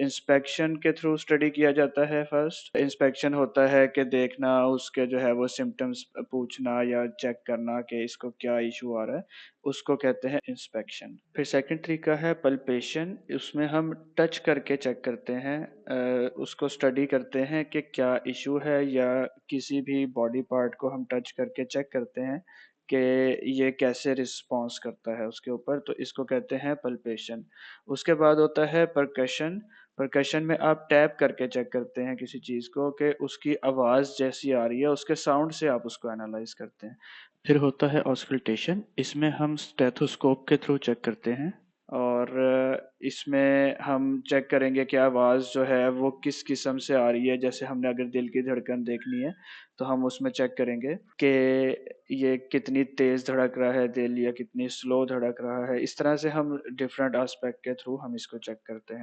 Inspection के through study किया जाता है फर्स्ट। इंस्पेक्शन होता है कि देखना उसके जो है वो सिम्पटम्स पूछना या चेक करना कि इसको क्या इश्यू आ रहा है, उसको कहते हैं इंस्पेक्शन। फिर सेकंड तरीका है पल्पेशन, उसमें हम टच करके चेक करते हैं, उसको स्टडी करते हैं कि क्या इश्यू है या किसी भी बॉडी पार्ट को हम टच करके चेक करते हैं कि ये कैसे रिस्पॉन्स करता है उसके ऊपर, तो इसको कहते हैं पल्पेशन। उसके बाद होता है परकशन। परकशन में आप टैप करके चेक करते हैं किसी चीज़ को कि उसकी आवाज़ जैसी आ रही है, उसके साउंड से आप उसको एनालाइज़ करते हैं। फिर होता है ऑस्कल्टेशन, इसमें हम स्टेथोस्कोप के थ्रू चेक करते हैं और इसमें हम चेक करेंगे कि आवाज़ जो है वो किस किस्म से आ रही है। जैसे हमने अगर दिल की धड़कन देखनी है, तो हम उसमें चेक करेंगे कि ये कितनी तेज़ धड़क रहा है दिल या कितनी स्लो धड़क रहा है। इस तरह से हम डिफरेंट एस्पेक्ट के थ्रू हम इसको चेक करते हैं।